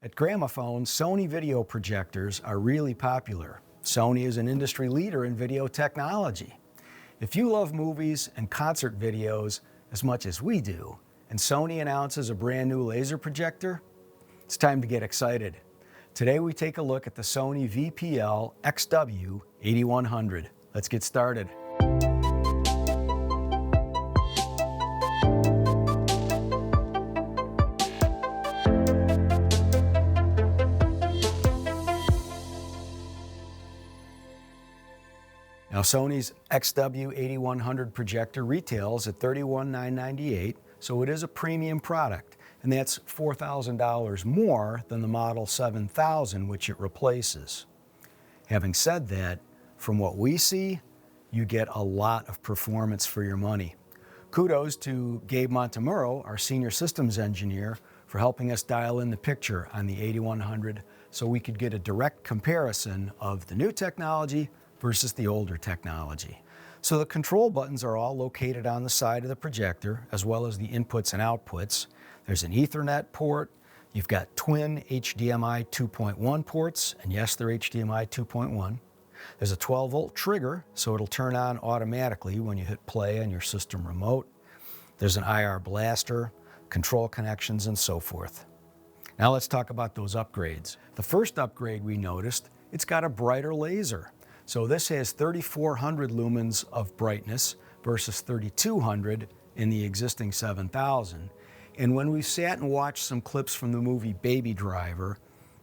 At Gramophone, Sony video projectors are really popular. Sony is an industry leader in video technology. If you love movies and concert videos as much as we do, and Sony announces a brand new laser projector, it's time to get excited. Today we take a look at the Sony VPL-XW8100. Let's get started. Now, Sony's XW8100 projector retails at $31,998, so it is a premium product, and that's $4,000 more than the Model 7000, which it replaces. Having said that, from what we see, you get a lot of performance for your money. Kudos to Gabe Montemuro, our senior systems engineer, for helping us dial in the picture on the 8100 so we could get a direct comparison of the new technology versus the older technology. So the control buttons are all located on the side of the projector, as well as the inputs and outputs. There's an Ethernet port. You've got twin HDMI 2.1 ports, and yes, they're HDMI 2.1. There's a 12-volt trigger, so it'll turn on automatically when you hit play on your system remote. There's an IR blaster, control connections, and so forth. Now let's talk about those upgrades. The first upgrade we noticed, it's got a brighter laser. So this has 3,400 lumens of brightness versus 3,200 in the existing 7000. And when we sat and watched some clips from the movie Baby Driver,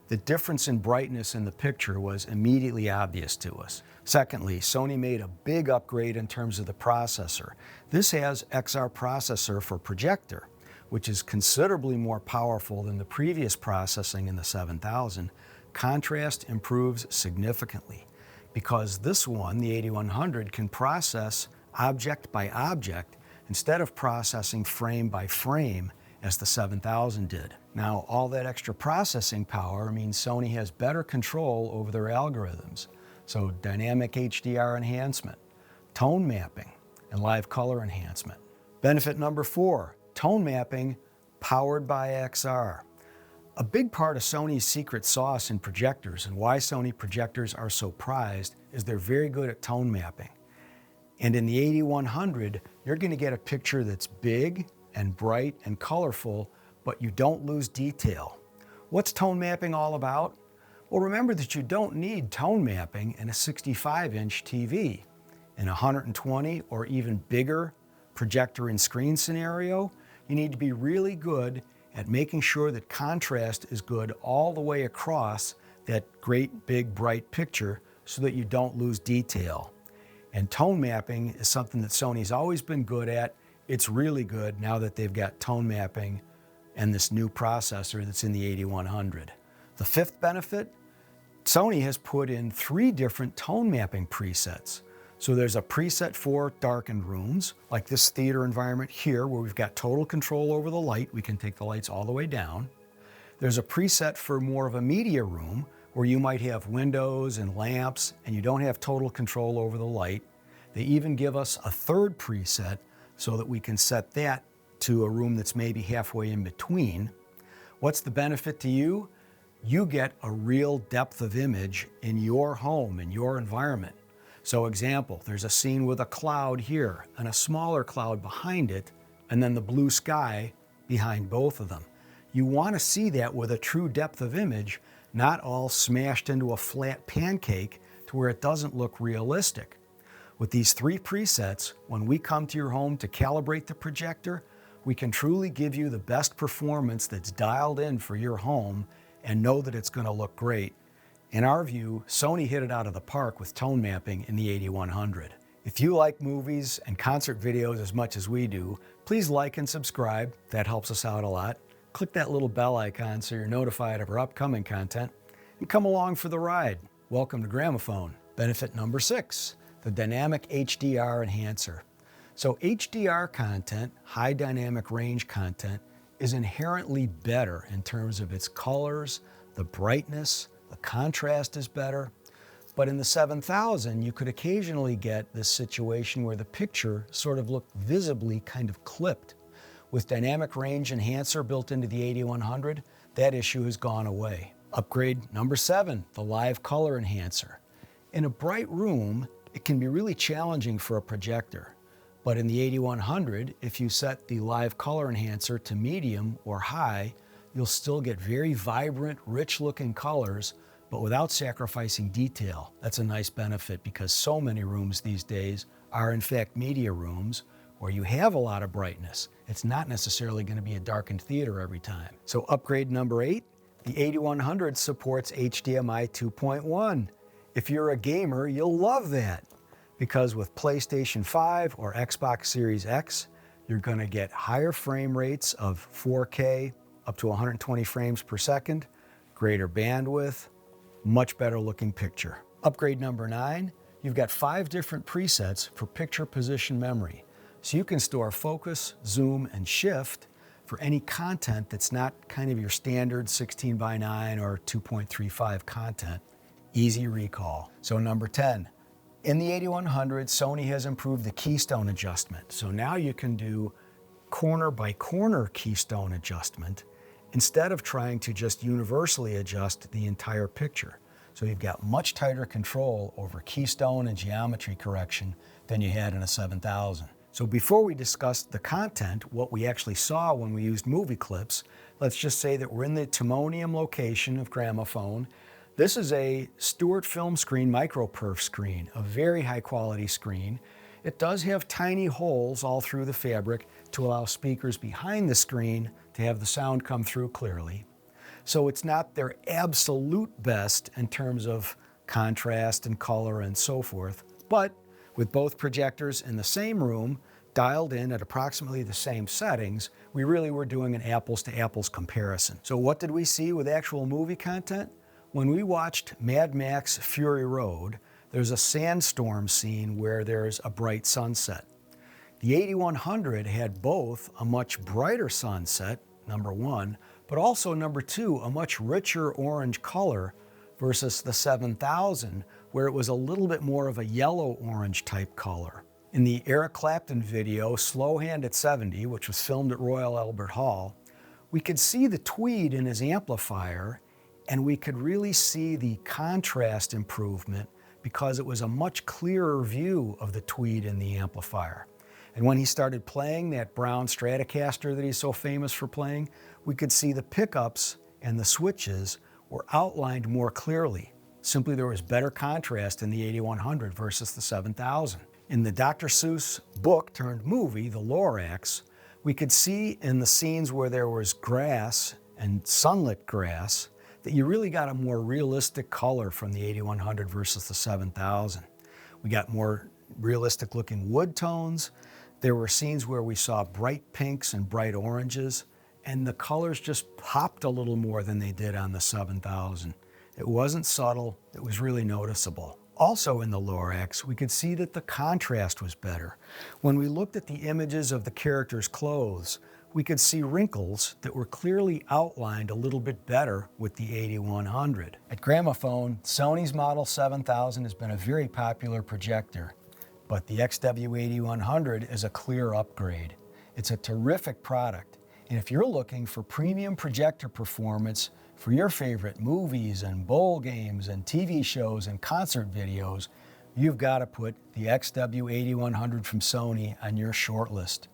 the difference in brightness in the picture was immediately obvious to us. Secondly, Sony made a big upgrade in terms of the processor. This has XR processor for projector, which is considerably more powerful than the previous processing in the 7000. Contrast improves significantly, because this one, the 8100, can process object by object instead of processing frame by frame as the 7000 did. Now, all that extra processing power means Sony has better control over their algorithms. So dynamic HDR enhancement, tone mapping, and live color enhancement. Benefit number 4, tone mapping powered by XR. A big part of Sony's secret sauce in projectors and why Sony projectors are so prized is they're very good at tone mapping. And in the 8100, you're going to get a picture that's big and bright and colorful, but you don't lose detail. What's tone mapping all about? Well, remember that you don't need tone mapping in a 65-inch TV. In a 120 or even bigger projector and screen scenario, you need to be really good at making sure that contrast is good all the way across that great big bright picture so that you don't lose detail. And tone mapping is something that Sony's always been good at. It's really good now that they've got tone mapping and this new processor that's in the 8100. The fifth benefit, Sony has put in 3 different tone mapping presets. So there's a preset for darkened rooms, like this theater environment here, where we've got total control over the light. We can take the lights all the way down. There's a preset for more of a media room, where you might have windows and lamps, and you don't have total control over the light. They even give us a 3rd preset so that we can set that to a room that's maybe halfway in between. What's the benefit to you? You get a real depth of image in your home, in your environment. So example, there's a scene with a cloud here and a smaller cloud behind it, and then the blue sky behind both of them. You want to see that with a true depth of image, not all smashed into a flat pancake to where it doesn't look realistic. With these 3 presets, when we come to your home to calibrate the projector, we can truly give you the best performance that's dialed in for your home and know that it's going to look great. In our view, Sony hit it out of the park with tone mapping in the 8100. If you like movies and concert videos as much as we do, please like and subscribe. That helps us out a lot. Click that little bell icon so you're notified of our upcoming content, and come along for the ride. Welcome to Gramophone. Benefit number 6, the dynamic HDR Enhancer. So HDR content, high dynamic range content, is inherently better in terms of its colors, the brightness, the contrast is better. But in the 7000, you could occasionally get this situation where the picture sort of looked visibly kind of clipped. With dynamic range enhancer built into the 8100, that issue has gone away. Upgrade number 7, the Live Color Enhancer. In a bright room, it can be really challenging for a projector. But in the 8100, if you set the Live Color Enhancer to medium or high, you'll still get very vibrant, rich-looking colors, but without sacrificing detail. That's a nice benefit because so many rooms these days are in fact media rooms where you have a lot of brightness. It's not necessarily going to be a darkened theater every time. So upgrade number 8, the 8100 supports HDMI 2.1. If you're a gamer, you'll love that, because with PlayStation 5 or Xbox Series X, you're going to get higher frame rates of 4K up to 120 frames per second, greater bandwidth, much better looking picture. Upgrade number 9, you've got 5 different presets for picture position memory. So you can store focus, zoom, and shift for any content that's not kind of your standard 16:9 or 2.35 content. Easy recall. So number 10, in the 8100, Sony has improved the keystone adjustment. So now you can do corner by corner keystone adjustment instead of trying to just universally adjust the entire picture. So you've got much tighter control over keystone and geometry correction than you had in a 7000. So before we discuss the content, what we actually saw when we used movie clips, let's just say that we're in the Timonium location of Gramophone. This is a Stewart film screen micro perf screen, a very high quality screen. It does have tiny holes all through the fabric to allow speakers behind the screen to have the sound come through clearly. So it's not their absolute best in terms of contrast and color and so forth, but with both projectors in the same room, dialed in at approximately the same settings, we really were doing an apples to apples comparison. So what did we see with actual movie content? When we watched Mad Max Fury Road, there's a sandstorm scene where there's a bright sunset. The 8100 had both a much brighter sunset, number 1, but also number 2, a much richer orange color versus the 7000, where it was a little bit more of a yellow-orange type color. In the Eric Clapton video, Slow Hand at 70, which was filmed at Royal Albert Hall, we could see the tweed in his amplifier, and we could really see the contrast improvement because it was a much clearer view of the tweed in the amplifier. And when he started playing that brown Stratocaster that he's so famous for playing, we could see the pickups and the switches were outlined more clearly. Simply there was better contrast in the 8100 versus the 7000. In the Dr. Seuss book turned movie, The Lorax, we could see in the scenes where there was grass and sunlit grass that you really got a more realistic color from the 8100 versus the 7000. We got more realistic looking wood tones. There were scenes where we saw bright pinks and bright oranges, and the colors just popped a little more than they did on the 7000. It wasn't subtle, it was really noticeable. Also in the Lorax, we could see that the contrast was better. When we looked at the images of the characters' clothes, we could see wrinkles that were clearly outlined a little bit better with the 8100. At Gramophone, Sony's Model 7000 has been a very popular projector, but the XW8100 is a clear upgrade. It's a terrific product, and if you're looking for premium projector performance for your favorite movies and bowl games and TV shows and concert videos, you've got to put the XW8100 from Sony on your short list.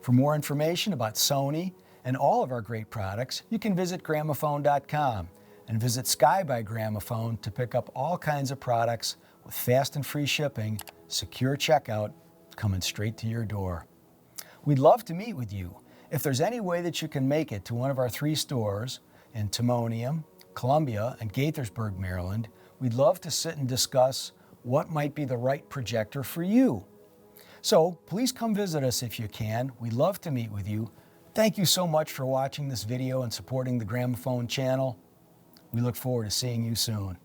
For more information about Sony and all of our great products, you can visit Gramophone.com and visit Sky by Gramophone to pick up all kinds of products with fast and free shipping, secure checkout, coming straight to your door. We'd love to meet with you. If there's any way that you can make it to one of our 3 stores in Timonium, Columbia, and Gaithersburg, Maryland, we'd love to sit and discuss what might be the right projector for you. So please come visit us if you can. We'd love to meet with you. Thank you so much for watching this video and supporting the Gramophone channel. We look forward to seeing you soon.